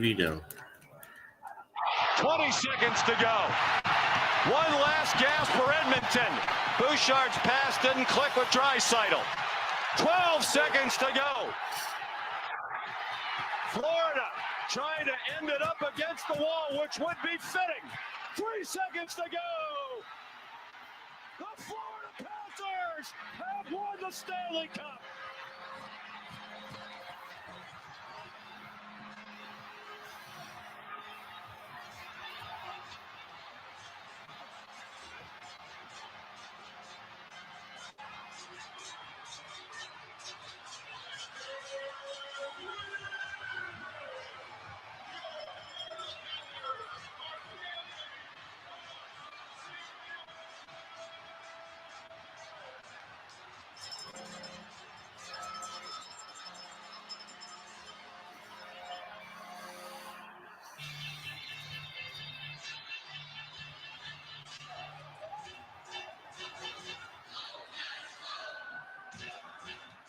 Vito. 20 seconds to go. One last gasp for Edmonton. Bouchard's pass didn't click with Draisaitl. 12 seconds to go. Florida trying to end it up against the wall, which would be fitting. 3 seconds to go. The Florida Panthers have won the Stanley Cup.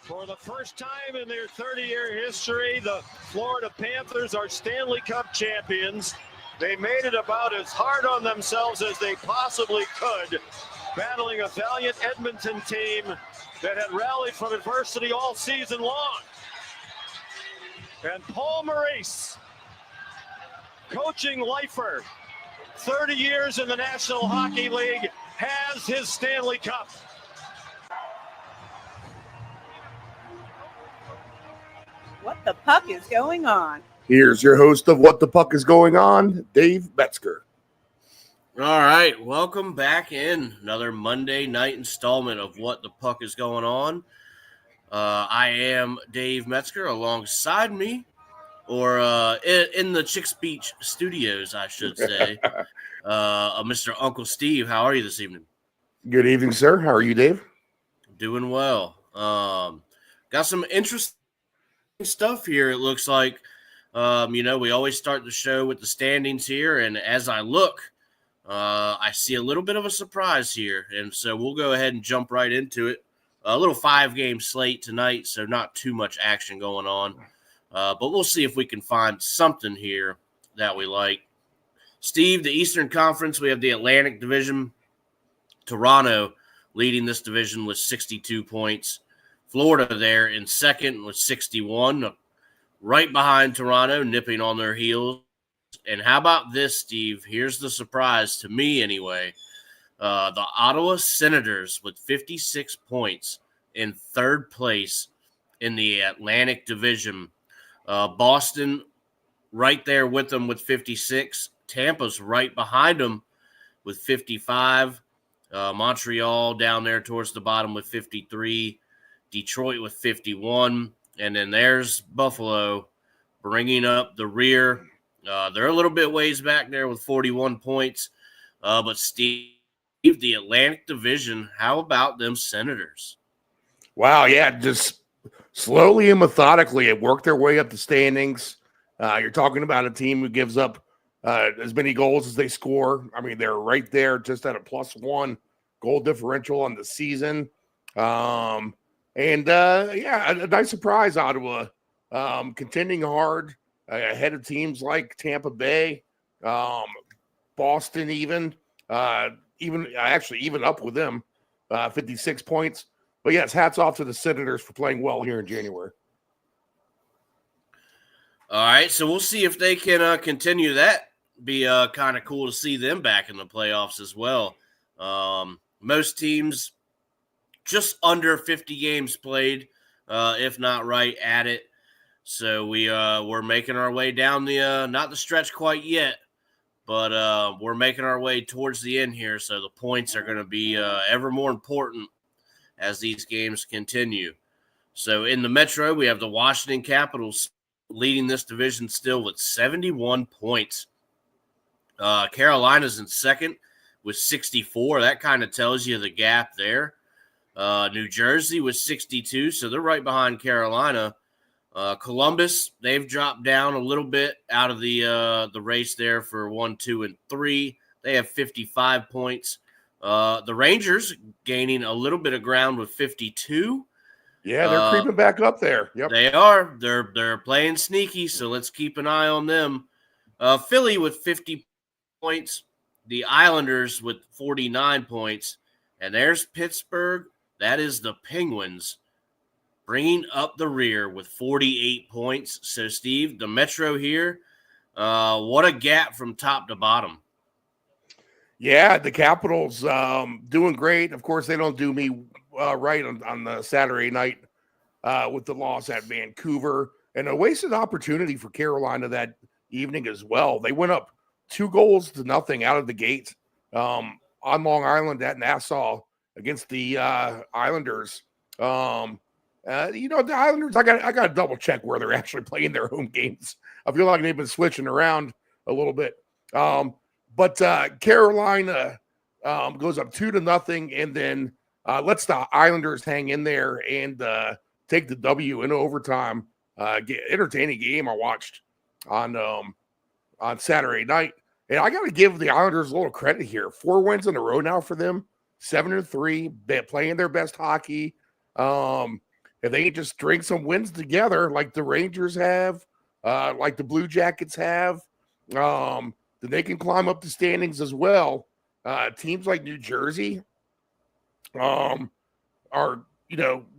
For the first time in their 30-year history, the Florida Panthers are Stanley Cup champions. They made it about as hard on themselves as they possibly could, battling a valiant Edmonton team that had rallied from adversity all season long. And Paul Maurice, coaching lifer, 30 years in the National Hockey League, has his Stanley Cup. What the puck is going on? Here's your host of What the Puck is Going On, Dave Metzger. All right, welcome back in another Monday night installment of What the Puck is Going On. I am Dave Metzger. Alongside me, or in the Chicks Beach studios, I should say, Mr. Uncle Steve. How are you this evening? Good evening, sir. How are you, Dave? Doing well. Got some interesting stuff here. It looks like, we always start the show with the standings here, and as I look, I see a little bit of a surprise here, and so we'll go ahead and jump right into it. A little 5-game slate tonight, so not too much action going on, but we'll see if we can find something here that we like. Steve, the Eastern Conference, we have the Atlantic Division. Toronto leading this division with 62 points. Florida there in second with 61, right behind Toronto, nipping on their heels. And how about this, Steve? Here's the surprise to me anyway. The Ottawa Senators with 56 points in third place in the Atlantic Division. Boston right there with them with 56. Tampa's right behind them with 55. Montreal down there towards the bottom with 53. Detroit with 51, and then there's Buffalo bringing up the rear. They're a little bit ways back there with 41 points, but Steve, the Atlantic Division, how about them Senators? Wow, yeah, just slowly and methodically it worked their way up the standings. You're talking about a team who gives up as many goals as they score. I mean, they're right there just at a +1 goal differential on the season. A nice surprise, Ottawa, contending hard ahead of teams like Tampa Bay, Boston, even up with them, 56 points. But yes, hats off to the Senators for playing well here in January. All right, so we'll see if they can continue that. Be kind of cool to see them back in the playoffs as well. Most teams just under 50 games played, if not right at it. So we're making our way down the not the stretch quite yet, but we're making our way towards the end here. So the points are going to be ever more important as these games continue. So in the Metro, we have the Washington Capitals leading this division still with 71 points. Carolina's in second with 64. That kind of tells you the gap there. New Jersey with 62, so they're right behind Carolina. Columbus, they've dropped down a little bit out of the race there for 1, 2, and 3. They have 55 points. The Rangers gaining a little bit of ground with 52. Yeah, they're creeping back up there. Yep. They are. They're playing sneaky, so let's keep an eye on them. Philly with 50 points, the Islanders with 49 points, and there's Pittsburgh. That is the Penguins bringing up the rear with 48 points. So, Steve, the Metro here, what a gap from top to bottom. Yeah, the Capitals doing great. Of course, they don't do me right on the Saturday night with the loss at Vancouver, and a wasted opportunity for Carolina that evening as well. They went up 2-0 out of the gate on Long Island at Nassau against the Islanders. The Islanders, I got to double check where they're actually playing their home games. I feel like they've been switching around a little bit. But Carolina goes up 2-0 and then lets the Islanders hang in there and take the W in overtime. Entertaining game I watched on Saturday night. And I got to give the Islanders a little credit here. 4 wins in a row now for them. 7-3. They're playing their best hockey. If they just string some wins together like the Rangers have, like the Blue Jackets have, then they can climb up the standings as well. Teams like New Jersey are,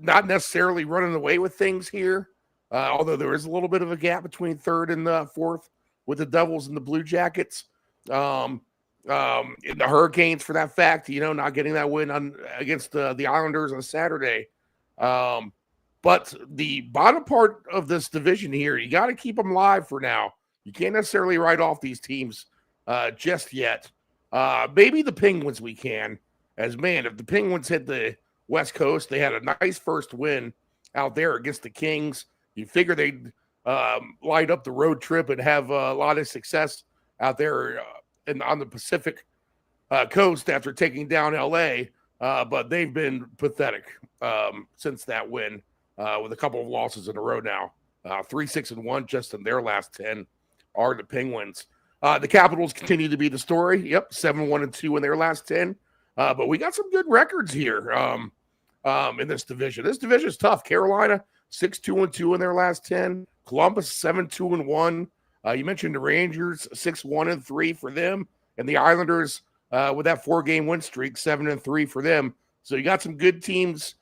not necessarily running away with things here, although there is a little bit of a gap between third and fourth with the Devils and the Blue Jackets. In the Hurricanes, for that fact, not getting that win against the Islanders on Saturday. But the bottom part of this division here, you got to keep them live for now. You can't necessarily write off these teams just yet. Maybe the Penguins we can. If the Penguins hit the West Coast, they had a nice first win out there against the Kings. You figure they'd light up the road trip and have a lot of success out there on the Pacific coast after taking down L.A., but they've been pathetic since that win with a couple of losses in a row now. 3-6-1 just in their last 10 are the Penguins. The Capitals continue to be the story. Yep, 7-1-2 in their last 10. But we got some good records here in this division. This division is tough. Carolina, 6-2-2 in their last 10. Columbus, 7-2-1. You mentioned the Rangers, 6-1-3 for them. And the Islanders, with that 4-game win streak, 7-3 for them. So you got some good teams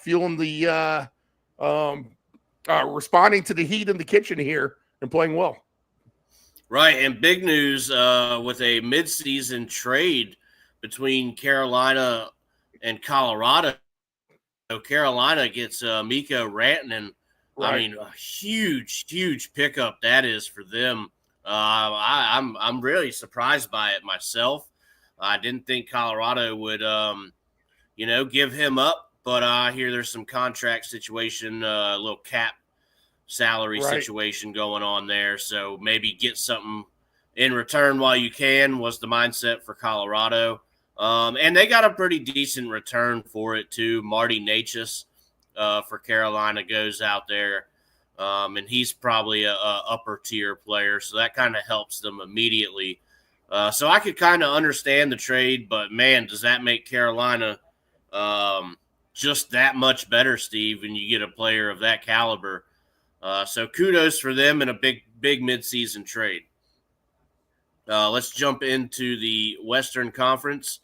feeling the responding to the heat in the kitchen here and playing well. Right, and big news with a midseason trade between Carolina and Colorado. So Carolina gets Mikko Rantanen. Right. I mean, a huge pickup that is for them. I'm really surprised by it myself. I didn't think Colorado would, give him up, but I hear there's some contract situation, a little cap salary situation going on there. So maybe get something in return while you can was the mindset for Colorado. And they got a pretty decent return for it too. Marty Necas for Carolina goes out there. And he's probably a upper tier player. So that kind of helps them immediately. So I could kind of understand the trade, but man, does that make Carolina just that much better, Steve, when you get a player of that caliber. So kudos for them in a big midseason trade. Let's jump into the Western Conference.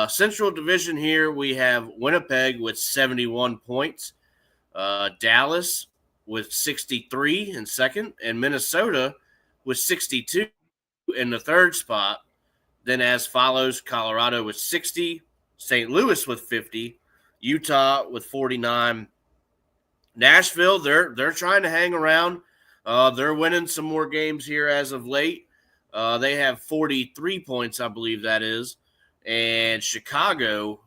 Central Division here, we have Winnipeg with 71 points, Dallas with 63 in second, and Minnesota with 62 in the third spot. Then as follows, Colorado with 60, St. Louis with 50, Utah with 49. Nashville, they're trying to hang around. They're winning some more games here as of late. They have 43 points, I believe that is. And Chicago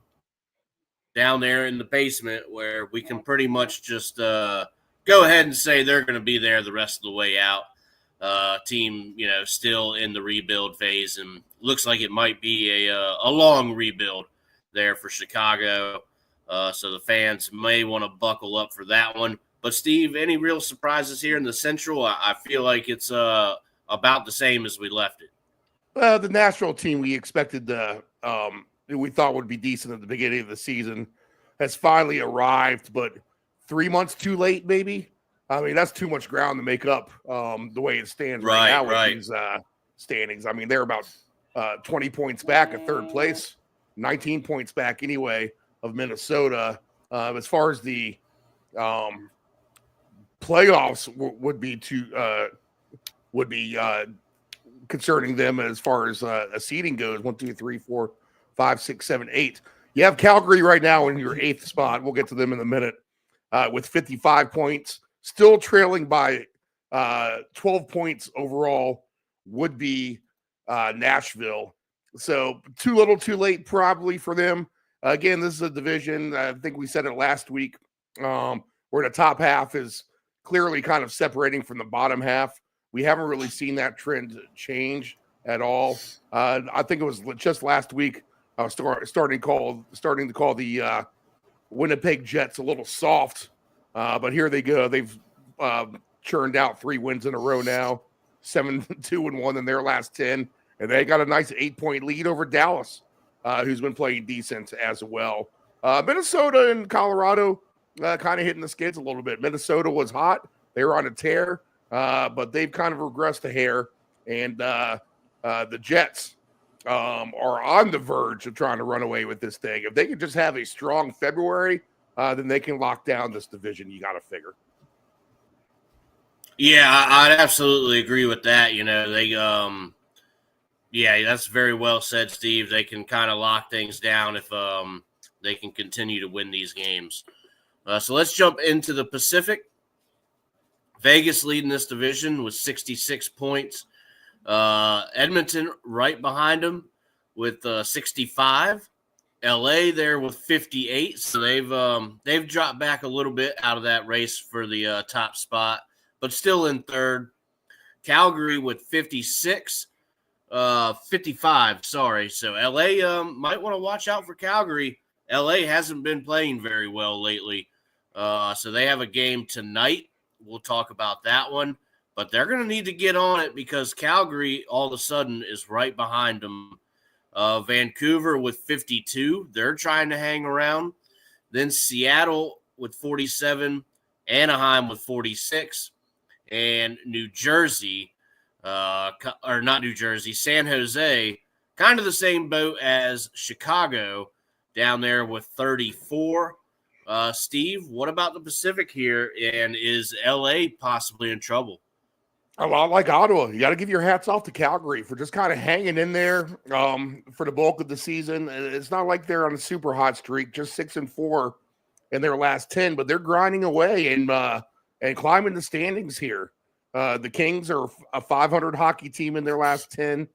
down there in the basement where we can pretty much just go ahead and say they're going to be there the rest of the way out. Team, still in the rebuild phase, and looks like it might be a long rebuild there for Chicago. So the fans may want to buckle up for that one. But, Steve, any real surprises here in the Central? I feel like it's about the same as we left it. The Nashville team we expected we thought would be decent at the beginning of the season has finally arrived, but 3 months too late, maybe. I mean, that's too much ground to make up the way it stands right Right, now with right. these standings. I mean, they're about 20 points back at third place, 19 points back anyway of Minnesota. As far as the playoffs would be concerning them as far as a seeding goes. 1, 2, 3, 4, 5, 6, 7, 8. You have Calgary right now in your 8th spot. We'll get to them in a minute with 55 points, still trailing by 12 points overall. Would be Nashville. So too little, too late, probably for them. Again, this is a division. I think we said it last week. Where the top half is clearly kind of separating from the bottom half. We haven't really seen that trend change at all. I think it was just last week I was starting to call the Winnipeg Jets a little soft, but here they go. They've churned out 3 wins in a row now, 7-2-1 in their last 10, and they got a nice 8-point lead over Dallas, who's been playing decent as well. Minnesota and Colorado kind of hitting the skids a little bit. Minnesota was hot; they were on a tear. But they've kind of regressed a hair, and the Jets are on the verge of trying to run away with this thing. If they could just have a strong February, then they can lock down this division. You got to figure. Yeah, I'd absolutely agree with that. You know, yeah, that's very well said, Steve. They can kind of lock things down if they can continue to win these games. So let's jump into the Pacific. Vegas leading this division with 66 points. Edmonton right behind them with 65. LA there with 58. So they've dropped back a little bit out of that race for the top spot, but still in third. Calgary with 55. Sorry. So LA might want to watch out for Calgary. LA hasn't been playing very well lately. So they have a game tonight. We'll talk about that one, but they're going to need to get on it because Calgary all of a sudden is right behind them. Vancouver with 52. They're trying to hang around. Then Seattle with 47, Anaheim with 46, and New Jersey, or not New Jersey, San Jose, kind of the same boat as Chicago down there with 34. Steve, what about the Pacific here? And is LA possibly in trouble? A lot like Ottawa. You got to give your hats off to Calgary for just kind of hanging in there for the bulk of the season. It's not like they're on a super hot streak, just 6-4 in their last 10, but they're grinding away and climbing the standings here. The Kings are a 500 hockey team in their last 10.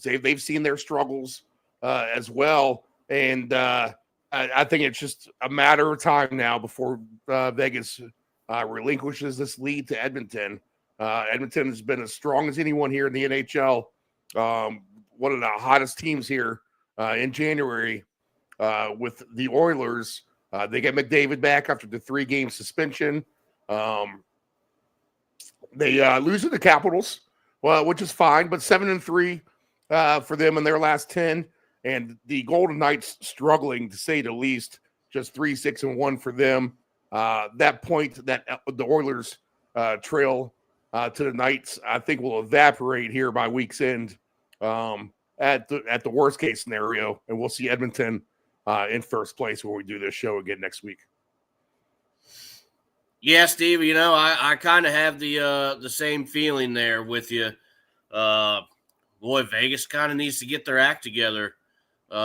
They've seen their struggles as well. And I think it's just a matter of time now before Vegas relinquishes this lead to Edmonton. Edmonton has been as strong as anyone here in the NHL. One of the hottest teams here in January with the Oilers. They get McDavid back after the 3-game suspension. They lose to the Capitals, which is fine, but 7-3 for them in their last 10. And the Golden Knights struggling, to say the least, just 3-6-1 for them. That point that the Oilers trail to the Knights, I think, will evaporate here by week's end at the worst case scenario, and we'll see Edmonton in first place when we do this show again next week. Yeah, Steve, you know, I kind of have the same feeling there with you. Boy, Vegas kind of needs to get their act together.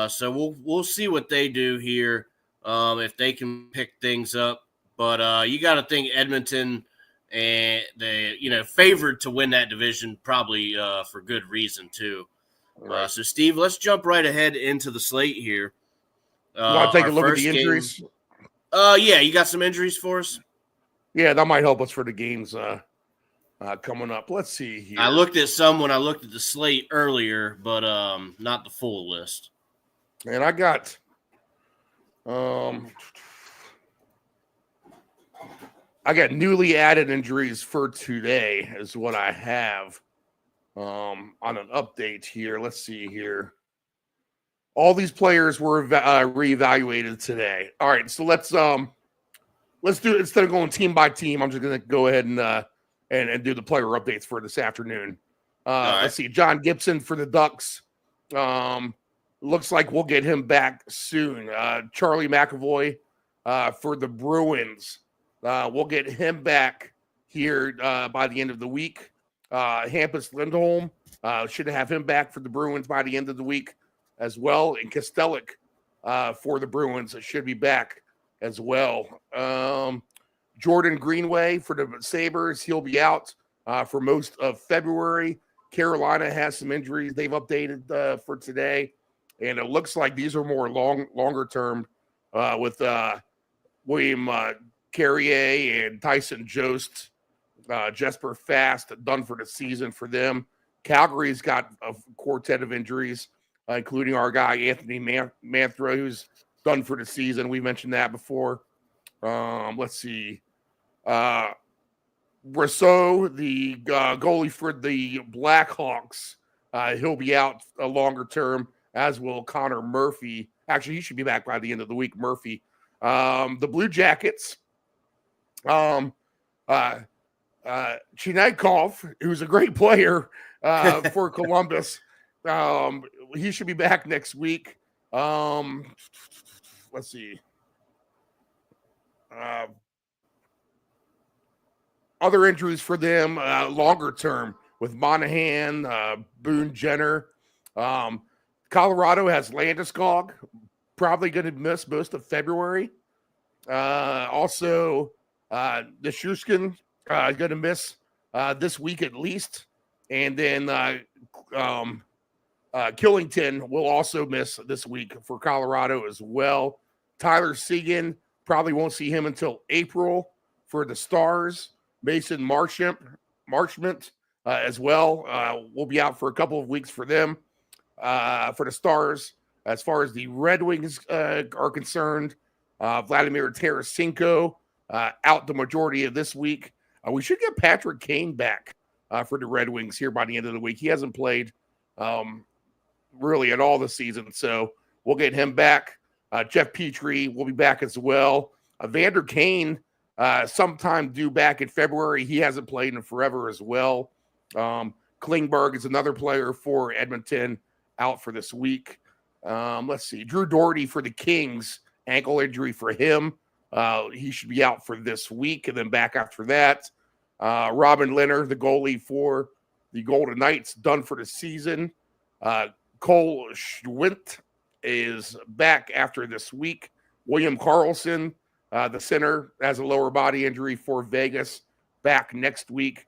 So we'll see what they do here if they can pick things up. But you got to think Edmonton and they favored to win that division probably for good reason too. Right. So Steve, let's jump right ahead into the slate here. You want to take a look at the injuries? Yeah, you got some injuries for us? Yeah, that might help us for the games coming up. Let's see here. I looked at some when I looked at the slate earlier, but not the full list. And I got newly added injuries for today is what I have on an update here. Let's see here. All these players were reevaluated today. All right, so let's let's do it instead of going team by team. I'm just going to go ahead and do the player updates for this afternoon. Right. Let's see, John Gibson for the Ducks. Looks like we'll get him back soon. Charlie McAvoy for the Bruins. We'll get him back here by the end of the week. Hampus Lindholm should have him back for the Bruins by the end of the week as well. And Kostelic for the Bruins should be back as well. Jordan Greenway for the Sabres. He'll be out for most of February. Carolina has some injuries they've updated for today. And it looks like these are more longer term with William Carrier and Tyson Jost, Jesper Fast done for the season for them. Calgary's got a quartet of injuries, including our guy Anthony Manthra, who's done for the season. We mentioned that before. Let's see. Rousseau, the goalie for the Blackhawks, he'll be out a longer term, as will Connor Murphy. Actually, he should be back by the end of the week, Murphy. The Blue Jackets, Chinaikov, who's a great player for Columbus, he should be back next week. Let's see. Other injuries for them, longer term, with Monahan, Boone Jenner. Colorado has Landeskog, probably going to miss most of February. Also, Nichushkin is going to miss this week at least. And then Killington will also miss this week for Colorado as well. Tyler Seguin, probably won't see him until April for the Stars. Mason Marchment as well will be out for a couple of weeks for them. For the Stars, as far as the Red Wings are concerned, Vladimir Tarasenko out the majority of this week. We should get Patrick Kane back for the Red Wings here by the end of the week. He hasn't played really at all this season, so we'll get him back. Jeff Petrie will be back as well. Vander Kane, sometime due back in February. He hasn't played in forever as well. Klingberg is another player for Edmonton, out for this week. Let's see. Drew Doherty for the Kings, ankle injury for him. He should be out for this week and then back after that. Robin Leonard, the goalie for the Golden Knights, done for the season. Cole Schwint is back after this week. William Karlsson, the center, has a lower body injury for Vegas, back next week.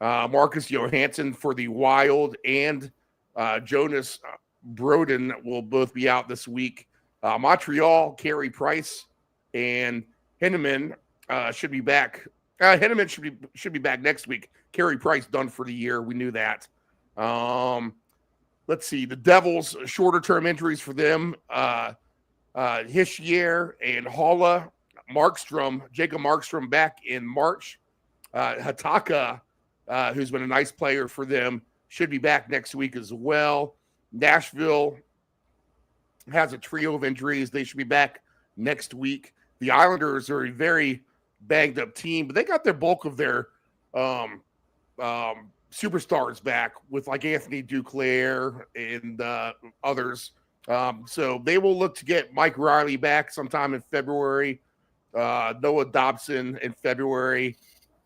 Marcus Johansson for the Wild and Jonas Broden will both be out this week. Montreal, Carey Price and Henneman should be back. Henneman should be back next week. Carey Price done for the year. We knew that. Let's see. The Devils, shorter term injuries for them. Hischier and Halla. Jacob Markstrom back in March. Hataka, who's been a nice player for them, should be back next week as well. Nashville has a trio of injuries. They should be back next week. The Islanders are a very banged up team, but they got their bulk of their superstars back with like Anthony Duclair and others. So they will look to get Mike Riley back sometime in February. Noah Dobson in February.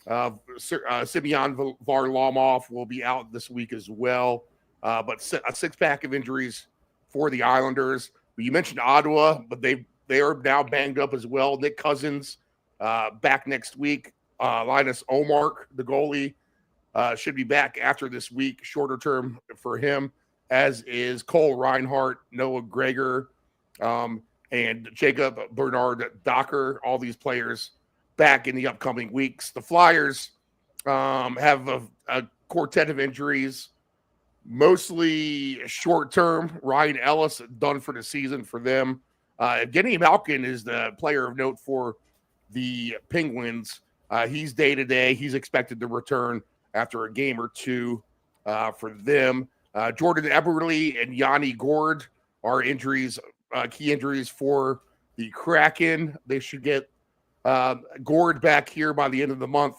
Simeon Varlamov will be out this week as well. But a six-pack of injuries for the Islanders. You mentioned Ottawa, but they are now banged up as well. Nick Cousins back next week. Linus Omark, the goalie, should be back after this week, shorter term for him, as is Cole Reinhardt, Noah Gregor, and Jacob Bernard Docker, all these players back in the upcoming weeks. The Flyers have a quartet of injuries, mostly short term. Ryan Ellis done for the season for them. Evgeny Malkin is the player of note for the Penguins. He's day-to-day. He's expected to return after a game or two for them. Jordan Eberle and Yanni Gord are injuries, key injuries for the Kraken. They should get Gord back here by the end of the month,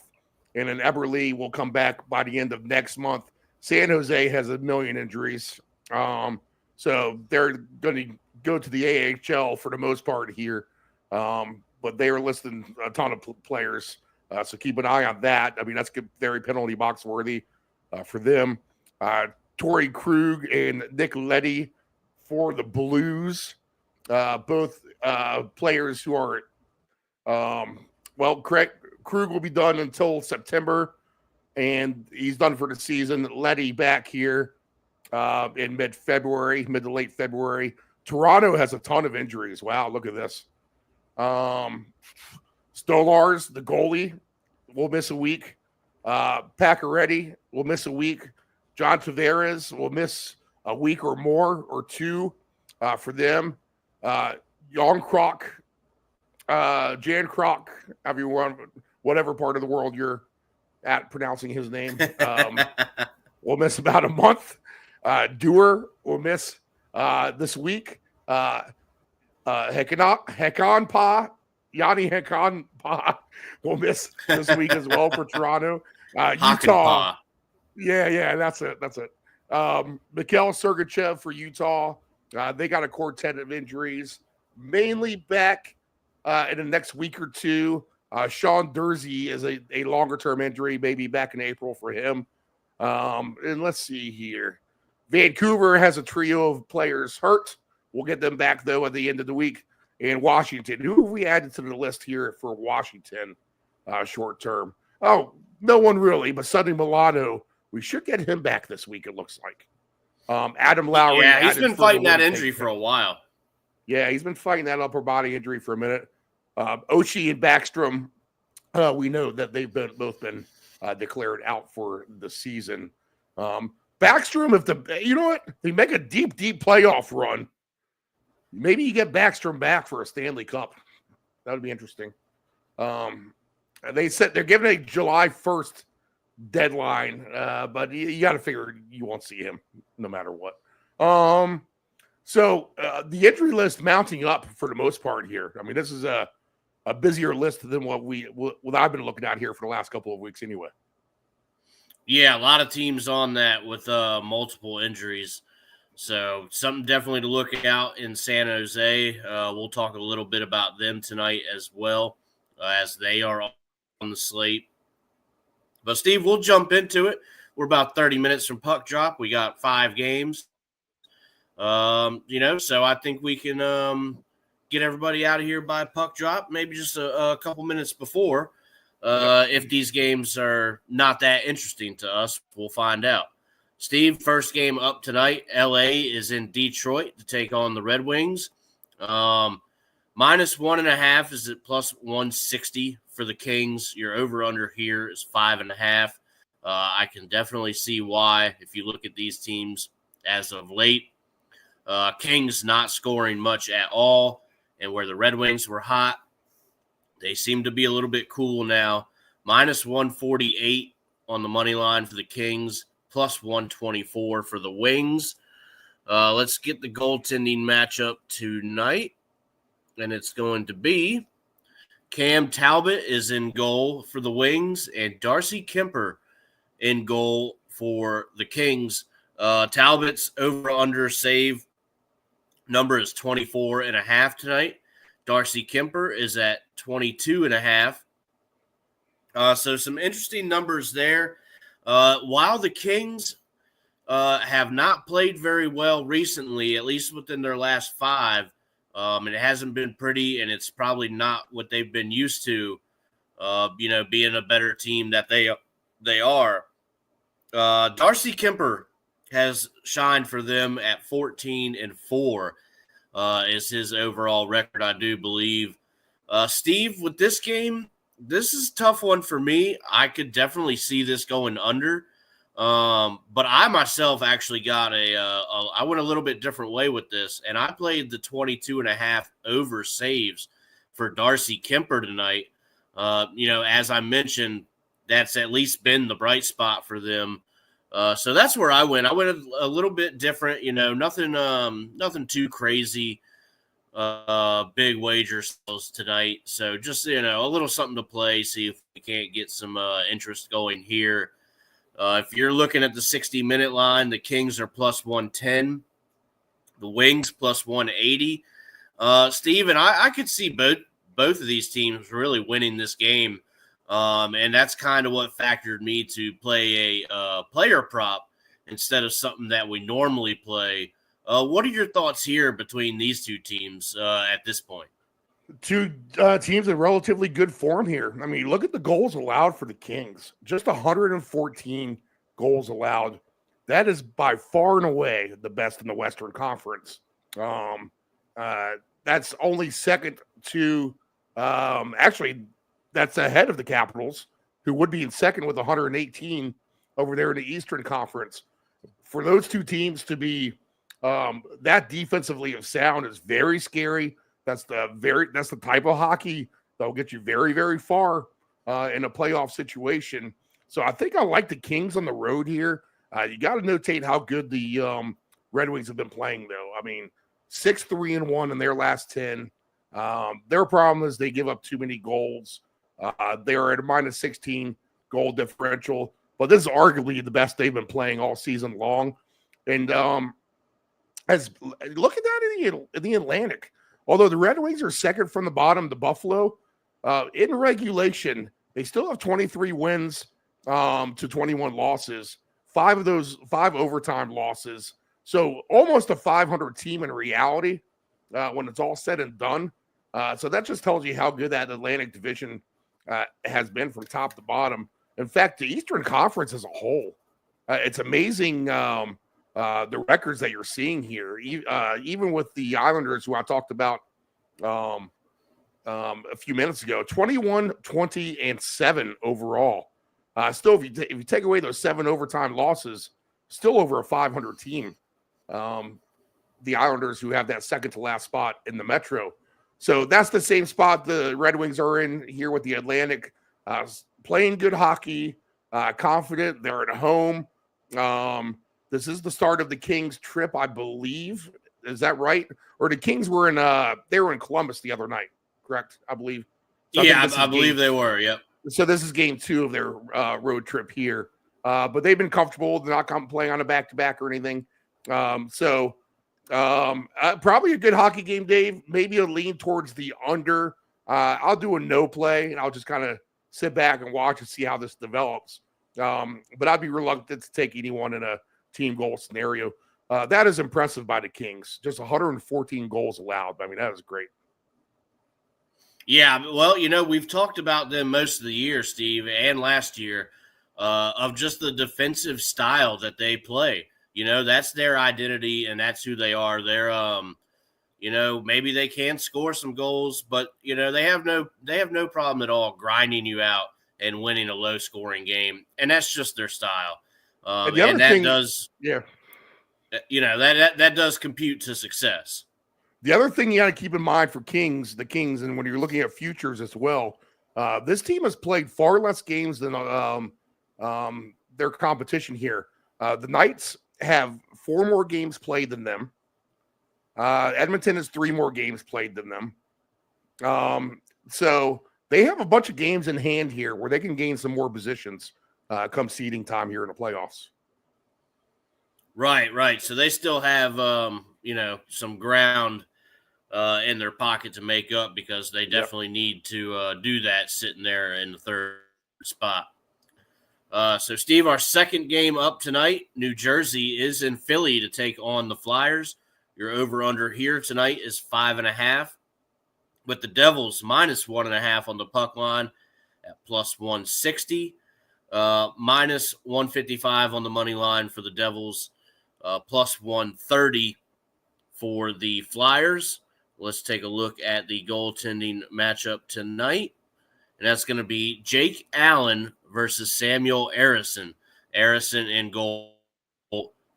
and then Eberle will come back by the end of next month. San Jose has a million injuries. So they're going to go to the AHL for the most part here. But they are listing a ton of players. So keep an eye on that. I mean, that's very penalty box worthy for them. Torrey Krug and Nick Leddy for the Blues. Both players who are, Krug will be done until September, and he's done for the season. Leddy back here in mid to late February. Toronto has a ton of injuries. Wow, look at this. Stolars, the goalie, will miss a week. Pacioretty will miss a week. John Tavares will miss a week or more or two for them. Jan Krok, Jan Krok, everyone, whatever part of the world you're at pronouncing his name, will miss about a month. Dewar will miss this week. Yanni Hekanpa will miss this week as well for Toronto. Utah. Yeah, that's it. Mikhail Sergachev for Utah. They got a quartet of injuries, mainly back in the next week or two. Sean Dursey is a longer-term injury, maybe back in April for him. And let's see here. Vancouver has a trio of players hurt. We'll get them back, though, at the end of the week. And Washington, who have we added to the list here for Washington short term? Oh, no one really, but Sonny Milano. We should get him back this week, it looks like. Adam Lowry. Yeah, he's been fighting that injury for a while. Yeah, he's been fighting that upper body injury for a minute. Oshie and Backstrom, we know that they've both been declared out for the season. Backstrom, if they make a deep playoff run, maybe you get Backstrom back for a Stanley Cup. That would be interesting. They said they're giving a July 1st deadline, but you got to figure you won't see him no matter what. So the injury list mounting up for the most part here. I mean, this is a busier list than what I've been looking at here for the last couple of weeks anyway. Yeah, a lot of teams on that with multiple injuries. So something definitely to look out in San Jose. We'll talk a little bit about them tonight as well, as they are on the slate. But, Steve, we'll jump into it. We're about 30 minutes from puck drop. We got 5 games. So I think we can get everybody out of here by puck drop, maybe just a couple minutes before. If these games are not that interesting to us, we'll find out. Steve, first game up tonight. LA is in Detroit to take on the Red Wings. -1.5 is at +160 for the Kings. Your over-under here is 5.5. I can definitely see why if you look at these teams as of late. Kings not scoring much at all, and where the Red Wings were hot, they seem to be a little bit cool now. -148 on the money line for the Kings, +124 for the Wings. Let's get the goaltending matchup tonight, and it's going to be Cam Talbot is in goal for the Wings, and Darcy Kemper in goal for the Kings. Talbot's over-under save number is 24.5 tonight. Darcy Kemper is at 22.5. So some interesting numbers there. While the Kings have not played very well recently, at least within their last 5, and it hasn't been pretty, and it's probably not what they've been used to, being a better team that they are. Darcy Kemper has shined for them at 14-4 is his overall record, I do believe. Steve, with this game, this is a tough one for me. I could definitely see this going under. But I myself actually got I went a little bit different way with this, and I played the 22.5 over saves for Darcy Kemper tonight. As I mentioned, that's at least been the bright spot for them. So that's where I went. I went a little bit different, nothing too crazy. big wager sales tonight. So just, a little something to play, see if we can't get some interest going here. If you're looking at the 60-minute line, the Kings are plus 110, the Wings plus 180. Steve, and I could see both of these teams really winning this game. And that's kind of what factored me to play a player prop instead of something that we normally play. What are your thoughts here between these two teams at this point? Two teams in relatively good form here. I mean, look at the goals allowed for the Kings. Just 114 goals allowed. That is by far and away the best in the Western Conference. That's only second to actually, that's ahead of the Capitals, who would be in second with 118 over there in the Eastern Conference. For those two teams to be that defensively of sound is very scary. That's the type of hockey that will get you very, very far in a playoff situation. So I think I like the Kings on the road here. You got to notate how good the Red Wings have been playing, though. I mean, 6-3-1 in their last 10. Their problem is they give up too many goals. They're at a minus 16 goal differential, but this is arguably the best they've been playing all season long. And as look at that in the Atlantic. Although the Red Wings are second from the bottom to Buffalo, in regulation, they still have 23 wins to 21 losses. 5 overtime losses. So almost a 500 team in reality when it's all said and done. So that just tells you how good that Atlantic division has been from top to bottom. In fact, the Eastern Conference as a whole, it's amazing the records that you're seeing here. Even with the Islanders, who I talked about a few minutes ago, 21, 20, and 7 overall. Still, if you take away those 7 overtime losses, still over a 500 team. The Islanders, who have that second to last spot in the Metro. So that's the same spot the Red Wings are in here with the Atlantic, playing good hockey, confident. They're at home. This is the start of the Kings trip, I believe. Is that right? Or the Kings were in Columbus the other night, correct? I believe. So I believe they were. Yep. So this is game 2 of their road trip here. But they've been comfortable. They're not playing on a back-to-back or anything. Probably a good hockey game, Dave. Maybe a lean towards the under. I'll do a no play, and I'll just kind of sit back and watch and see how this develops. But I'd be reluctant to take anyone in a team goal scenario. That is impressive by the Kings. Just 114 goals allowed. I mean, that is great. Yeah, well, we've talked about them most of the year, Steve, and last year, of just the defensive style that they play. That's their identity, and that's who they are. They're, maybe they can score some goals, but they have no problem at all grinding you out and winning a low-scoring game, and that's just their style. That does compute to success. The other thing you got to keep in mind for the Kings, and when you're looking at futures as well, this team has played far less games than their competition here. The Knights have 4 more games played than them. Edmonton has 3 more games played than them. So they have a bunch of games in hand here where they can gain some more positions come seeding time here in the playoffs. Right. So they still have, some ground in their pocket to make up, because they definitely need to do that sitting there in the third spot. So, Steve, our second game up tonight, New Jersey is in Philly to take on the Flyers. Your over-under here tonight is 5.5, with the Devils minus 1.5 on the puck line at plus 160, minus 155 on the money line for the Devils, plus 130 for the Flyers. Let's take a look at the goaltending matchup tonight, and that's going to be Jake Allen versus Samuel Ersson. Ersson in goal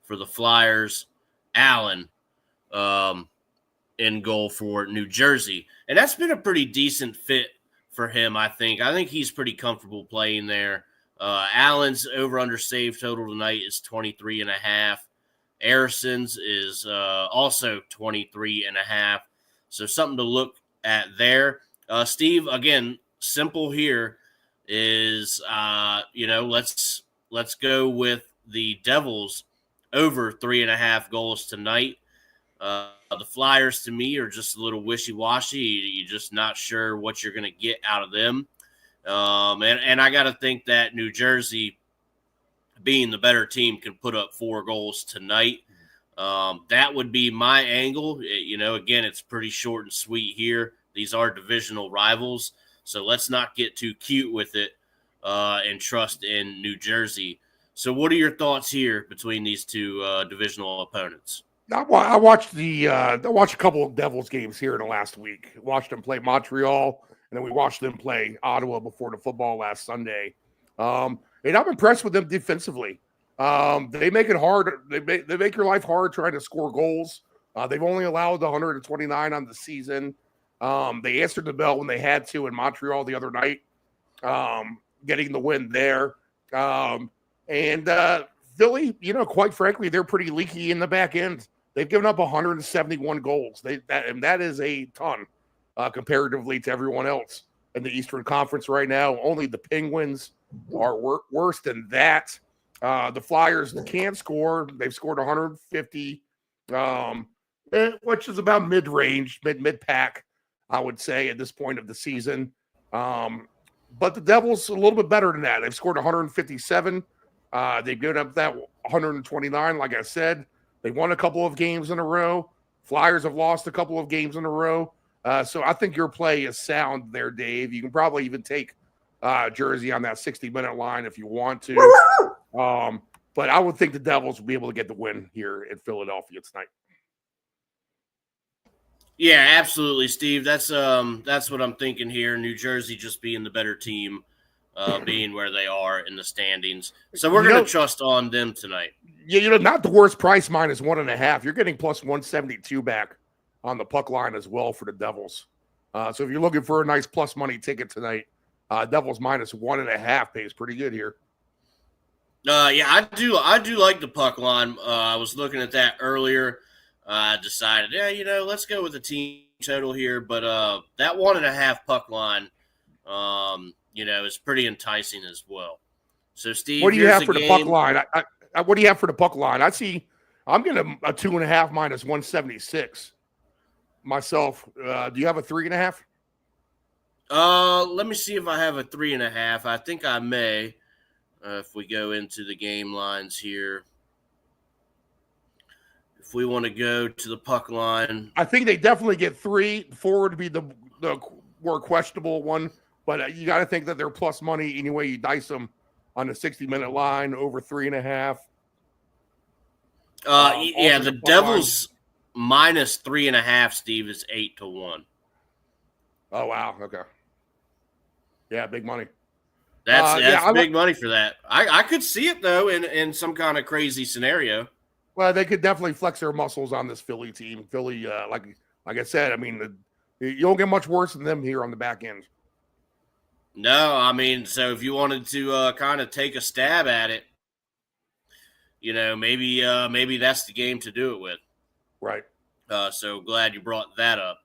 for the Flyers. Allen in goal for New Jersey. And that's been a pretty decent fit for him, I think. I think he's pretty comfortable playing there. Allen's over-under save total tonight is 23.5. Ersson's is also 23.5. So something to look at there. Steve, again, simple here is, let's go with the Devils over 3.5 goals tonight. The Flyers, to me, are just a little wishy-washy. You're just not sure what you're going to get out of them. And I got to think that New Jersey, being the better team, can put up 4 goals tonight. That would be my angle. Again, it's pretty short and sweet here. These are divisional rivals, so let's not get too cute with it and trust in New Jersey. So what are your thoughts here between these two divisional opponents? I watched I watched a couple of Devils games here in the last week. Watched them play Montreal, and then we watched them play Ottawa before the football last Sunday. And I'm impressed with them defensively. They make it hard. They make your life hard trying to score goals. They've only allowed 129 on the season. They answered the bell when they had to in Montreal the other night, getting the win there. And Philly, quite frankly, they're pretty leaky in the back end. They've given up 171 goals. And that is a ton comparatively to everyone else in the Eastern Conference right now. Only the Penguins are worse than that. The Flyers can score. They've scored 150, which is about mid-range, mid-pack, I would say, at this point of the season. But the Devils a little bit better than that. They've scored 157. They've given up that 129, like I said. They won a couple of games in a row. Flyers have lost a couple of games in a row. So I think your play is sound there, Dave. You can probably even take Jersey on that 60-minute line if you want to. But I would think the Devils will be able to get the win here in Philadelphia tonight. Yeah, absolutely, Steve. That's what I'm thinking here. New Jersey just being the better team, being where they are in the standings. So we're going to trust on them tonight. Yeah, not the worst price, minus 1.5. You're getting plus 172 back on the puck line as well for the Devils. So if you're looking for a nice plus money ticket tonight, Devils minus 1.5 pays pretty good here. Yeah, I do like the puck line. I was looking at that earlier. I decided, let's go with the team total here. But that 1.5 puck line, is pretty enticing as well. So, Steve, what do you have for the puck line? What do you have for the puck line? I'm getting a 2.5 minus 176 myself. Do you have a 3.5? Let me see if I have a 3.5. I think I may. If we go into the game lines here, if we want to go to the puck line, I think they definitely get 3. 4 would be the more questionable one, but you got to think that they're plus money anyway. You dice them on the 60-minute line over 3.5. Yeah, the Devils minus 3.5. Steve, is 8-1. Oh wow, okay, yeah, big money. That's big money for that. I could see it though in some kind of crazy scenario. Well, they could definitely flex their muscles on this Philly team. Philly, like I said, you don't get much worse than them here on the back end. No, so if you wanted to kind of take a stab at it, maybe that's the game to do it with. Right. So glad you brought that up.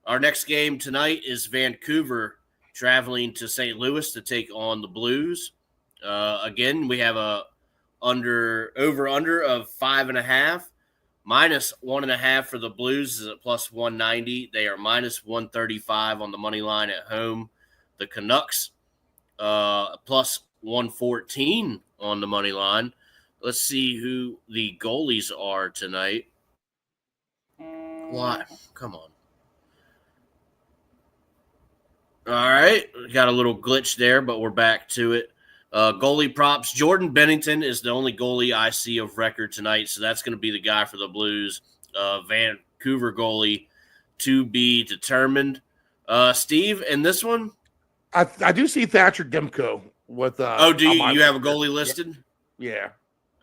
Our next game tonight is Vancouver traveling to St. Louis to take on the Blues. Again, we have a over of 5.5. Minus 1.5 for the Blues is at plus 190. They are minus 135 on the money line at home. The Canucks plus 114 on the money line. Let's see who the goalies are tonight. What? Come on. All right. Got a little glitch there, but we're back to it. Goalie props. Jordan Bennington is the only goalie I see of record tonight, so that's going to be the guy for the Blues. Vancouver goalie to be determined. Steve, in this one? I do see Thatcher Demko with do you have a goalie listed? Yeah.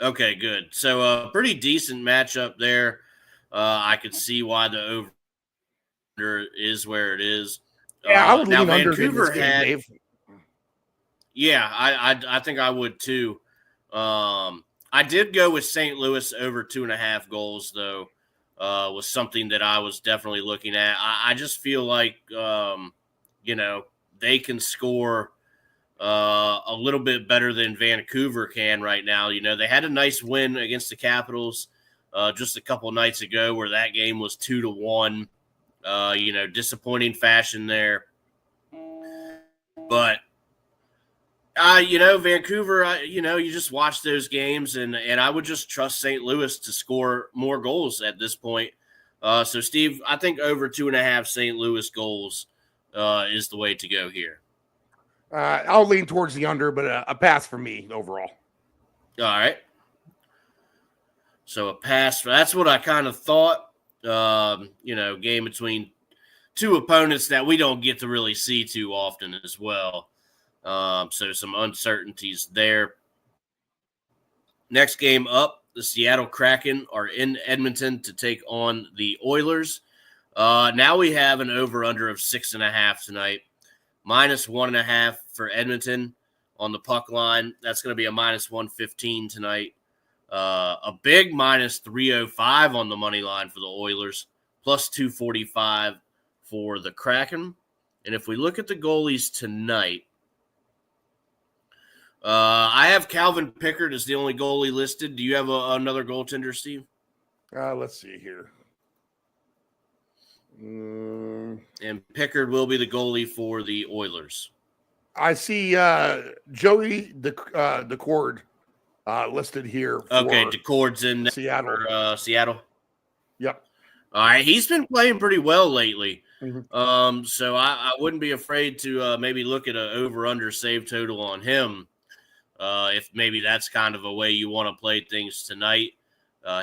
Okay, good. So a pretty decent matchup there. I could see why the over is where it is. Yeah, I would lean under Vancouver in this game, Dave. Yeah, I think I would too. I did go with St. Louis over 2.5 goals though. was something that I was definitely looking at. I just feel like, they can score a little bit better than Vancouver can right now. They had a nice win against the Capitals just a couple nights ago where that game was 2-1. Disappointing fashion there. But, Vancouver, you just watch those games, and I would just trust St. Louis to score more goals at this point. So, Steve, I think over 2.5 St. Louis goals is the way to go here. I'll lean towards the under, but a pass for me overall. All right. So a pass. That's what I kind of thought. Game between two opponents that we don't get to really see too often as well. So some uncertainties there. Next game up, the Seattle Kraken are in Edmonton to take on the Oilers. Now we have an over-under of 6.5 tonight. -1.5 for Edmonton on the puck line. That's going to be a -115 tonight. A big -305 on the money line for the Oilers, +245 for the Kraken. And if we look at the goalies tonight, I have Calvin Pickard as the only goalie listed. Do you have another goaltender, Steve? Let's see here. And Pickard will be the goalie for the Oilers. I see Joey Decord listed here. Okay, Decord's in Seattle. For, Seattle. Yep. All right, he's been playing pretty well lately. Mm-hmm. So I wouldn't be afraid to maybe look at an over-under save total on him. If maybe that's kind of a way you want to play things tonight.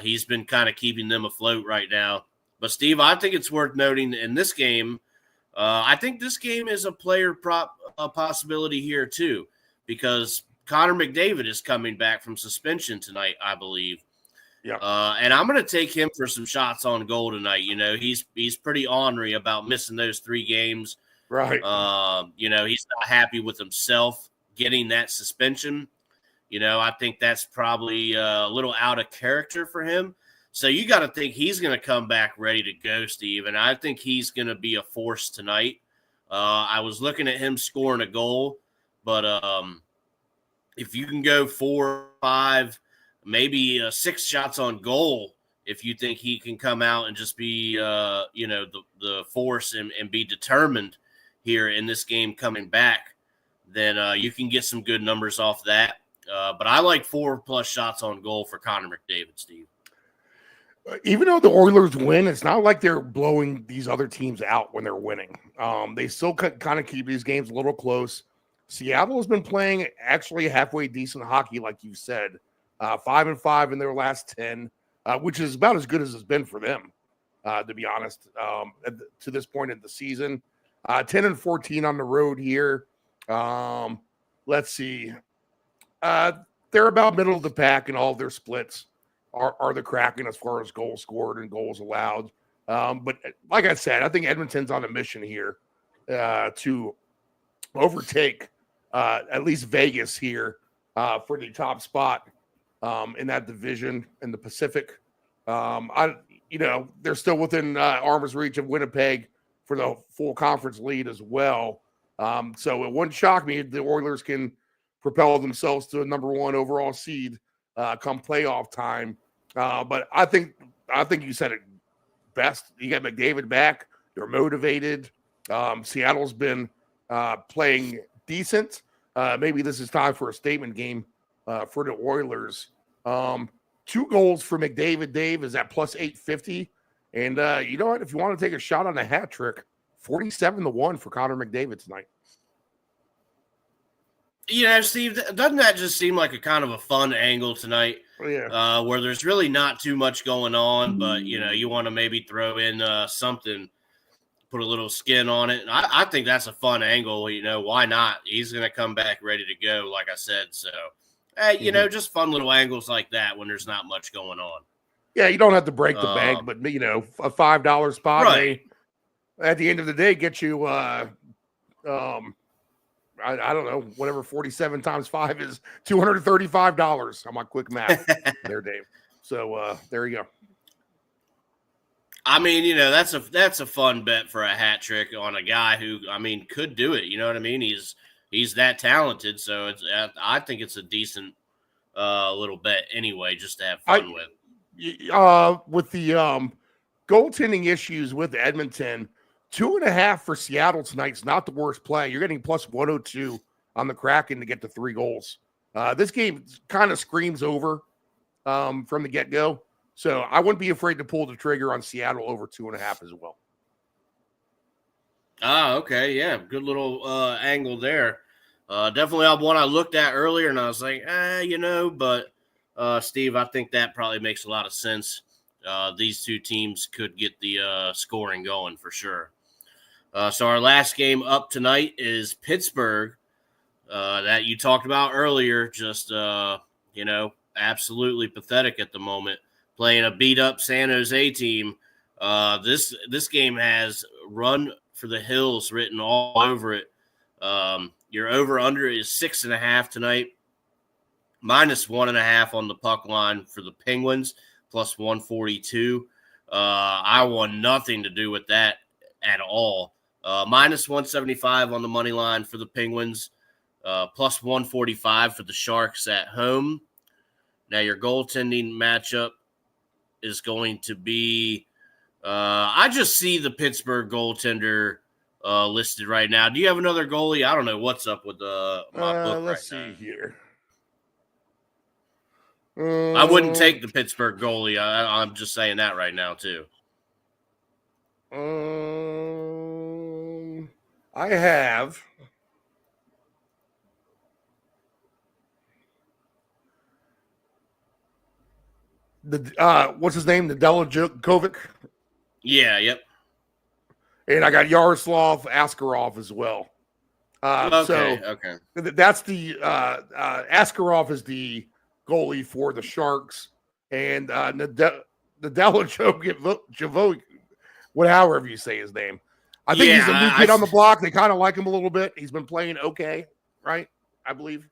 He's been kind of keeping them afloat right now. But, Steve, I think it's worth noting in this game, I think this game is a player prop possibility here too, because Connor McDavid is coming back from suspension tonight, I believe. Yeah. And I'm going to take him for some shots on goal tonight. He's pretty ornery about missing those 3 games. Right. He's not happy with himself getting that suspension. I think that's probably a little out of character for him. So you got to think he's going to come back ready to go, Steve. And I think he's going to be a force tonight. I was looking at him scoring a goal, but if you can go 4, 5, maybe 6 shots on goal, if you think he can come out and just be, the force and be determined here in this game coming back, then you can get some good numbers off that. But I like 4+ shots on goal for Connor McDavid, Steve. Even though the Oilers win, it's not like they're blowing these other teams out when they're winning. They still kind of keep these games a little close. Seattle has been playing actually halfway decent hockey, like you said. 5-5 in their last 10, which is about as good as it's been for them, to be honest, to this point in the season. 10-14 on the road here. Let's see. They're about middle of the pack in all of their splits. Are the Kraken as far as goals scored and goals allowed. But like I said, I think Edmonton's on a mission here to overtake at least Vegas here for the top spot in that division in the Pacific. They're still within arm's reach of Winnipeg for the full conference lead as well. So it wouldn't shock me if the Oilers can propel themselves to a number 1 overall seed come playoff time. But I think you said it best. You got McDavid back. They're motivated. Seattle's been playing decent. Maybe this is time for a statement game for the Oilers. 2 goals for McDavid, Dave, is at +850. And you know what? If you want to take a shot on a hat trick, 47-1 for Connor McDavid tonight. Steve, doesn't that just seem like a kind of a fun angle tonight? Yeah. Where there's really not too much going on, but, you want to maybe throw in something, put a little skin on it. And I think that's a fun angle. Why not? He's going to come back ready to go, like I said. So, just fun little angles like that when there's not much going on. Yeah, you don't have to break the bank, but, a $5 spot right. may, at the end of the day, get you I don't know, whatever 47 times 5 is, $235 on my quick math there, Dave. So there you go. I mean, you know, that's a fun bet for a hat trick on a guy who, I mean, could do it. You know what I mean? He's that talented, so I think it's a decent little bet anyway, just to have fun with. With the goaltending issues with Edmonton, 2.5 for Seattle tonight's not the worst play. You're getting plus 102 on the Kraken to get to 3 goals. This game kind of screams over from the get-go. So I wouldn't be afraid to pull the trigger on Seattle over 2.5 as well. Okay. Yeah. Good little angle there. Definitely one I looked at earlier and I was like, you know, but Steve, I think that probably makes a lot of sense. These two teams could get the scoring going for sure. So our last game up tonight is Pittsburgh that you talked about earlier. Just, you know, absolutely pathetic at the moment. Playing a beat-up San Jose team. This game has run for the hills written all over it. Your over-under is 6.5 tonight. Minus 1.5 on the puck line for the Penguins, plus 142. I want nothing to do with that at all. Minus 175 on the money line for the Penguins, plus 145 for the Sharks at home. Now your goaltending matchup is going to be I just see the Pittsburgh goaltender listed right now. Do you have another goalie? I don't know what's up with my book. Let's right see now. Here. I wouldn't take the Pittsburgh goalie. I'm just saying that right now too. I have the what's his name? The Delajovic. Yeah, yep. And I got Yaroslav Askarov as well. Okay. That's the Askarov is the goalie for the Sharks, and the Delajovic, however you say his name. I think he's a new kid on the block. They kind of like him a little bit. He's been playing okay, right? I believe.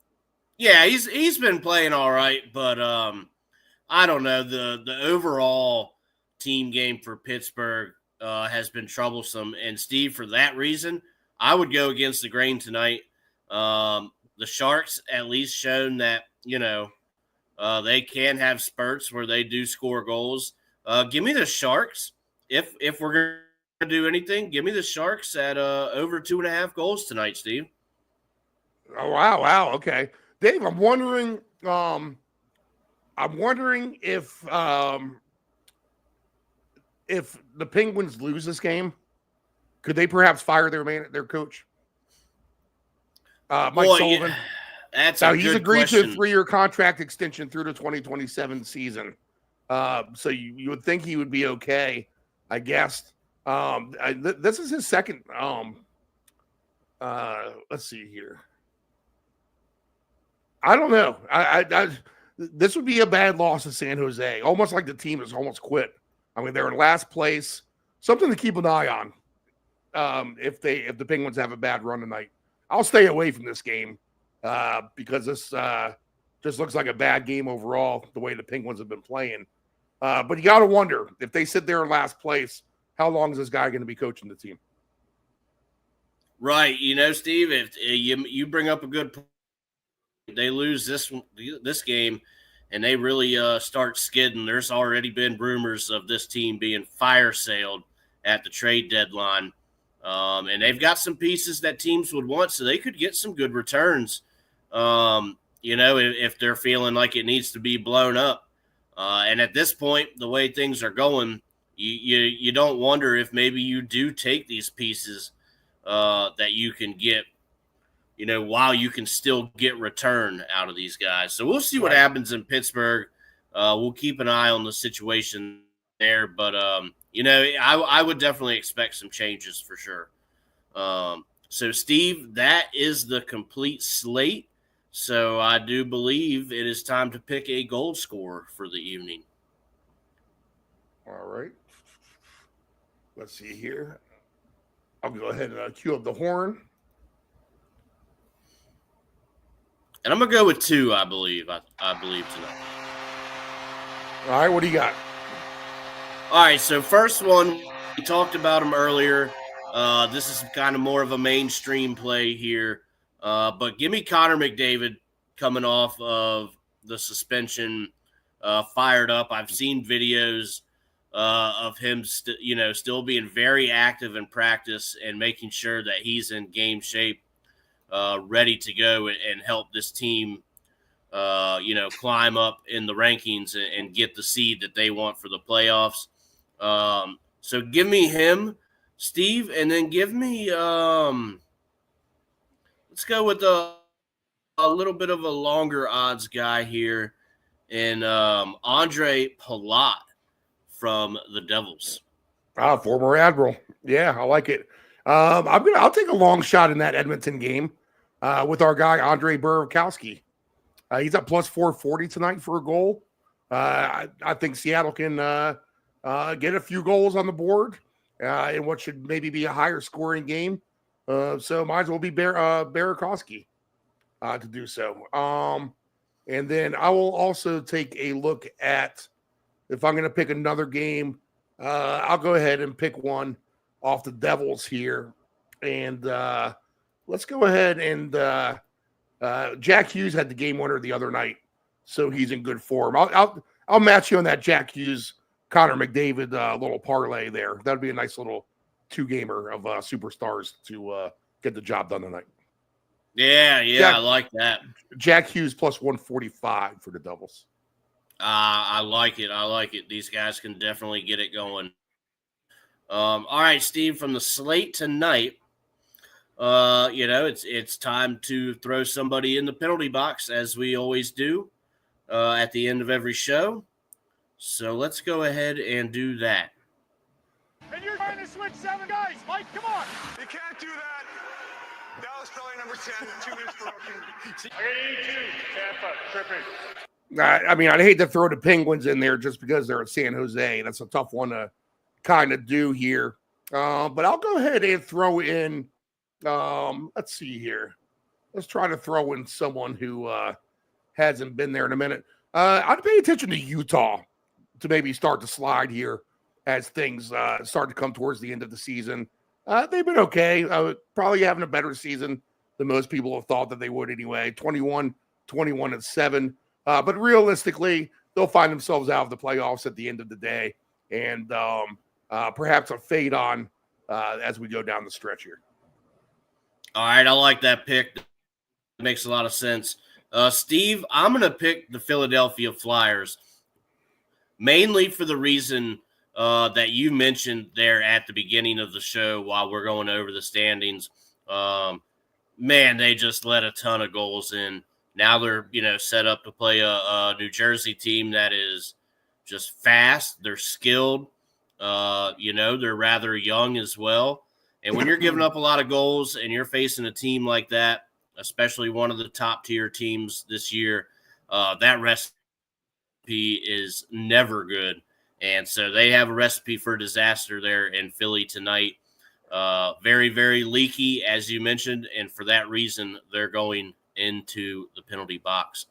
Yeah, he's been playing all right, but I don't know. The overall team game for Pittsburgh has been troublesome. And Steve, for that reason, I would go against the grain tonight. The Sharks at least shown that, you know, they can have spurts where they do score goals. Give me the Sharks. If we're going to do anything, give me the Sharks at over 2.5 goals tonight, Steve. Oh, wow. Okay. Dave, I'm wondering if the Penguins lose this game, could they perhaps fire their coach? Mike Sullivan. He's agreed to a 3-year contract extension through the 2027 season. So you would think he would be okay, I guess. This is his second. Let's see here. I don't know. This would be a bad loss to San Jose. Almost like the team has almost quit. I mean, they're in last place. Something to keep an eye on. If the Penguins have a bad run tonight, I'll stay away from this game because this just looks like a bad game overall. The way the Penguins have been playing, but you got to wonder if they sit there in last place, how long is this guy going to be coaching the team? Right, you know, Steve, if you bring up a good point, they lose this game and they really start skidding. There's already been rumors of this team being fire-sailed at the trade deadline. And they've got some pieces that teams would want, so they could get some good returns, you know, if they're feeling like it needs to be blown up. And at this point, the way things are going, you don't wonder if maybe you do take these pieces that you can get, you know, while you can still get return out of these guys. So we'll see what happens in Pittsburgh. We'll keep an eye on the situation there, but you know, I would definitely expect some changes for sure. So Steve, that is the complete slate. So I do believe it is time to pick a goal scorer for the evening. All right. Let's see here. I'll go ahead and cue up the horn. And I'm going to go with 2, I believe. I believe tonight. All right, what do you got? All right, so first one, we talked about him earlier. This is kind of more of a mainstream play here. But give me Connor McDavid coming off of the suspension, fired up. I've seen videos of him, still being very active in practice and making sure that he's in game shape, ready to go and help this team, climb up in the rankings and get the seed that they want for the playoffs. So give me him, Steve, and then give me let's go with a little bit of a longer odds guy here, and Andre Palat from the Devils. Former Admiral. Yeah, I like it. I'll take a long shot in that Edmonton game with our guy Andre Burakovsky. He's at plus 440 tonight for a goal. I think Seattle can get a few goals on the board in what should maybe be a higher scoring game. So might as well be Burakovsky to do so. And then I will also take a look at, if I'm going to pick another game, I'll go ahead and pick one off the Devils here. And let's go ahead and Jack Hughes had the game winner the other night, so he's in good form. I'll match you on that Jack Hughes, Connor McDavid little parlay there. That'd be a nice little two-gamer of superstars to get the job done tonight. Yeah, I like that. Jack Hughes plus 145 for the Devils. I like it. These guys can definitely get it going. All right, Steve, from the slate tonight, it's time to throw somebody in the penalty box, as we always do at the end of every show. So let's go ahead and do that. And you're trying to switch 7 guys. Mike, come on. You can't do that. Dallas Pelly number 10, 2 minutes for rookie. I got 82, Tampa, tripping. I mean, I'd hate to throw the Penguins in there just because they're at San Jose. That's a tough one to kind of do here. But I'll go ahead and throw in, let's see here. Let's try to throw in someone who hasn't been there in a minute. I'd pay attention to Utah to maybe start to slide here as things start to come towards the end of the season. They've been okay. Probably having a better season than most people have thought that they would anyway. 21-7. But realistically, they'll find themselves out of the playoffs at the end of the day, and perhaps a fade on as we go down the stretch here. All right, I like that pick. It makes a lot of sense. Steve, I'm going to pick the Philadelphia Flyers, mainly for the reason that you mentioned there at the beginning of the show while we're going over the standings. Man, they just let a ton of goals in. Now they're, set up to play a New Jersey team that is just fast. They're skilled. They're rather young as well. And when you're giving up a lot of goals and you're facing a team like that, especially one of the top-tier teams this year, that recipe is never good. And so they have a recipe for disaster there in Philly tonight. Very, very leaky, as you mentioned, and for that reason, they're going into the penalty box.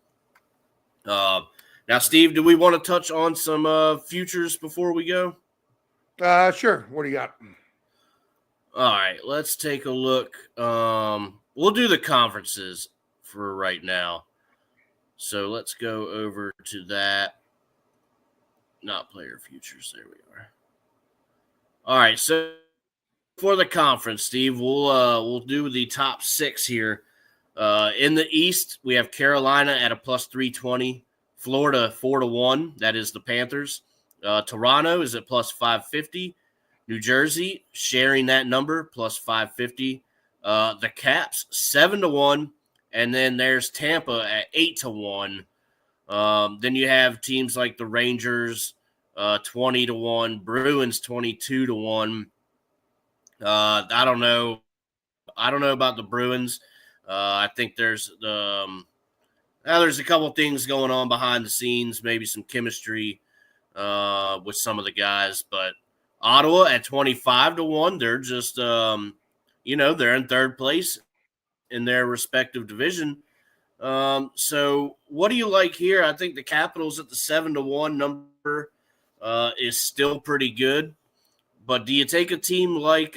Now, Steve, do we want to touch on some futures before we go? Sure. What do you got? All right, let's take a look. We'll do the conferences for right now. So let's go over to that. Not player futures. There we are. All right, so for the conference, Steve, we'll do the top 6 here. In the East, we have Carolina at a plus 320, Florida 4-1. That is the Panthers. Toronto is at plus 550. New Jersey sharing that number, plus 550. The Caps 7-1, and then there's Tampa at 8-1. Then you have teams like the Rangers 20-1, Bruins 22-1. I don't know about the Bruins. I think there's a couple things going on behind the scenes, maybe some chemistry with some of the guys. But Ottawa at 25-1, they're just they're in third place in their respective division. So what do you like here? I think the Capitals at the 7-1 number is still pretty good. But do you take a team like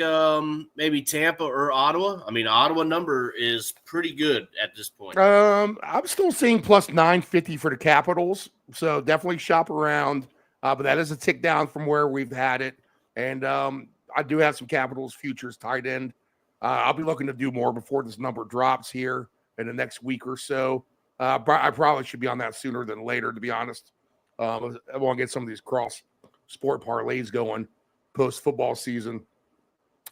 maybe Tampa or Ottawa? I mean, Ottawa number is pretty good at this point. I'm still seeing plus 950 for the Capitals, so definitely shop around. But that is a tick down from where we've had it. And I do have some Capitals futures tight end. I'll be looking to do more before this number drops here in the next week or so. I probably should be on that sooner than later, to be honest. I want to get some of these cross sport parlays going post football season.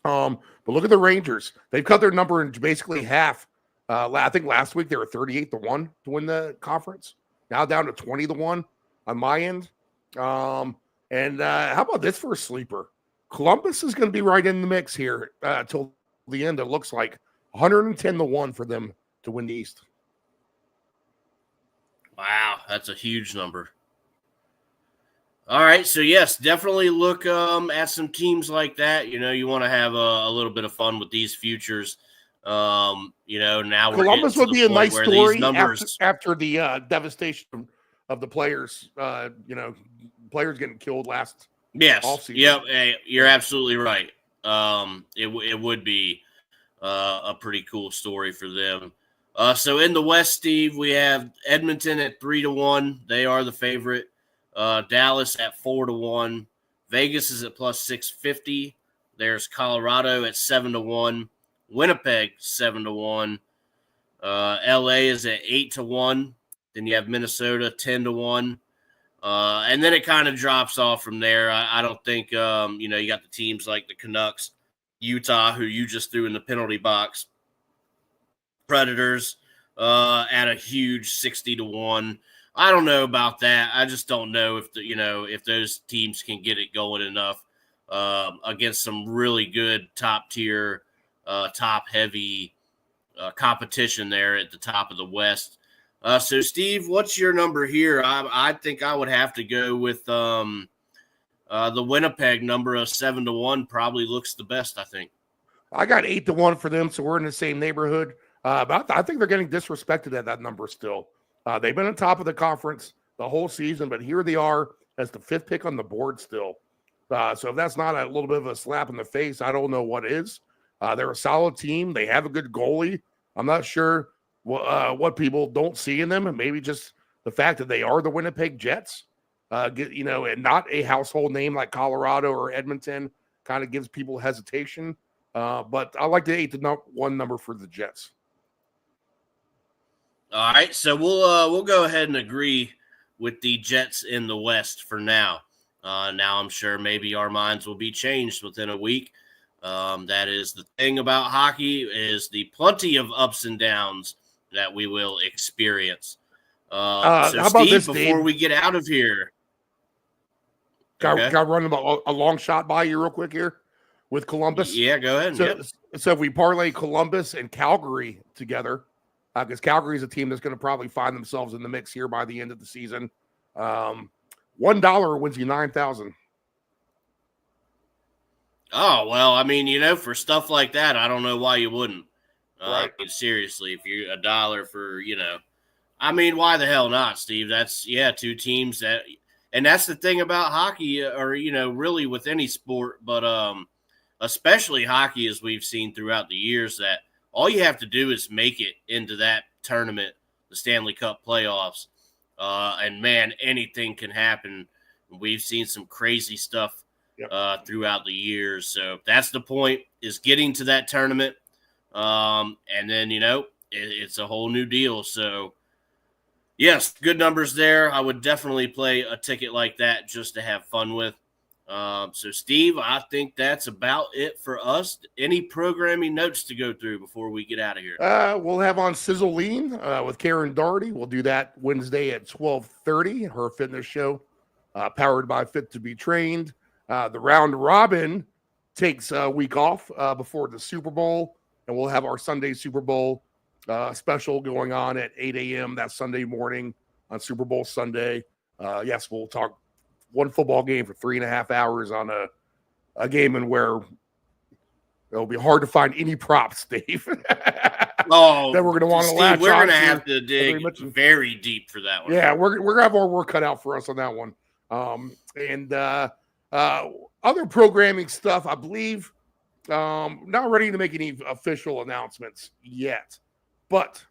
But look at the Rangers. They've cut their number in basically half. I think last week they were 38-1 to win the conference. Now down to 20-1 on my end. How about this for a sleeper? Columbus is going to be right in the mix here till the end. It looks like 110-1 for them to win the East. Wow, that's a huge number. All right, so yes, definitely look at some teams like that. You know, you want to have a little bit of fun with these futures. Now Columbus would be a nice story numbers... after the devastation of the players. Players getting killed last offseason. Yep, you're absolutely right. It would be a pretty cool story for them. So in the West, Steve, we have Edmonton at 3-1. They are the favorite. Dallas at 4-1. Vegas is at plus 650. There's Colorado at 7-1. Winnipeg 7-1. LA is at 8-1. Then you have Minnesota 10-1. And then it kind of drops off from there. I don't think you got the teams like the Canucks, Utah, who you just threw in the penalty box. Predators at a huge 60-1. I don't know about that. I just don't know if those teams can get it going enough against some really good top tier, top heavy competition there at the top of the West. So Steve, what's your number here? I think I would have to go with the Winnipeg number of 7-1. Probably looks the best. I think I got 8-1 for them, so we're in the same neighborhood. But I think they're getting disrespected at that number still. They've been on top of the conference the whole season, but here they are as the 5th pick on the board still. So if that's not a little bit of a slap in the face, I don't know what is. They're a solid team. They have a good goalie. I'm not sure what people don't see in them, and maybe just the fact that they are the Winnipeg Jets, and not a household name like Colorado or Edmonton kind of gives people hesitation. But I like the 8-1 number for the Jets. All right, so we'll go ahead and agree with the Jets in the West for now. Now I'm sure maybe our minds will be changed within a week. That is the thing about hockey, is the plenty of ups and downs that we will experience. So how about Steve, this, before Dave? we get out of here, Can I run a long shot by you real quick here with Columbus? Yeah, go ahead. So if we parlay Columbus and Calgary together, because Calgary is a team that's going to probably find themselves in the mix here by the end of the season. $1 wins you $9,000. Oh, well, I mean, for stuff like that, I don't know why you wouldn't. Right. I mean, seriously, if you're $1 for, why the hell not, Steve? That's, two teams and that's the thing about hockey or, really with any sport, but especially hockey, as we've seen throughout the years, that all you have to do is make it into that tournament, the Stanley Cup playoffs. And, man, anything can happen. We've seen some crazy stuff throughout the years. So that's the point, is getting to that tournament. And then, it's a whole new deal. So, yes, good numbers there. I would definitely play a ticket like that just to have fun with. So, Steve, I think that's about it for us. Any programming notes to go through before we get out of here? We'll have on Sizzle Lean with Karen Doherty. We'll do that Wednesday at 12:30, her fitness show, powered by Fit to Be Trained. The round robin takes a week off before the Super Bowl, and we'll have our Sunday Super Bowl special going on at 8 a.m. that Sunday morning on Super Bowl Sunday. Yes, we'll talk one football game for 3.5 hours on a game in where it'll be hard to find any props, Dave. That we're going to want to latch on. We're going to have to dig very deep for that one. Yeah, we're going to have our work cut out for us on that one. Other programming stuff, I believe, not ready to make any official announcements yet, but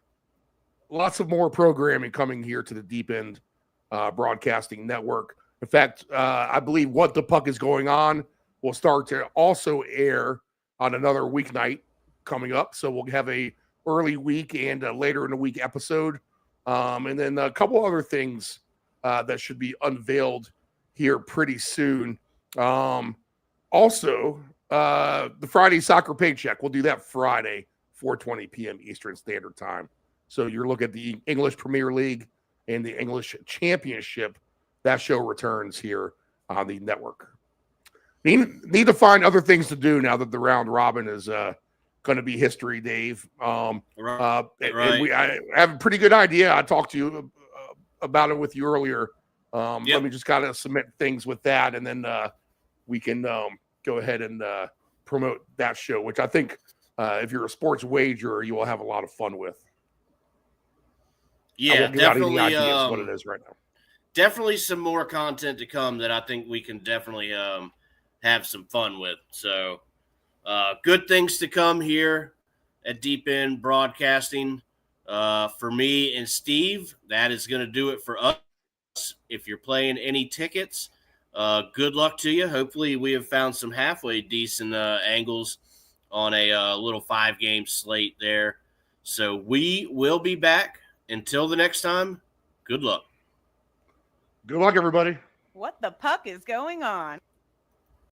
lots of more programming coming here to the Deep End Broadcasting Network. In fact, I believe What the Puck is Going On will start to also air on another weeknight coming up. So we'll have a early week and a later in the week episode. And then a couple other things that should be unveiled here pretty soon. Also, the Friday soccer paycheck. We'll do that Friday, 4:20 p.m. Eastern Standard Time. So you're looking at the English Premier League and the English Championship. That show returns here on the network. Need to find other things to do now that the round robin is going to be history, Dave. Right. I have a pretty good idea. I talked to you about it with you earlier. Let me just kind of submit things with that, and then we can go ahead and promote that show, which I think if you're a sports wagerer, you will have a lot of fun with. Yeah, definitely. What it is right now. Definitely some more content to come that I think we can definitely have some fun with. So good things to come here at Deep End Broadcasting. For me and Steve, that is going to do it for us. If you're playing any tickets, good luck to you. Hopefully we have found some halfway decent angles on a little 5-game slate there. So we will be back. Until the next time, good luck. Good luck, everybody. What the puck is going on?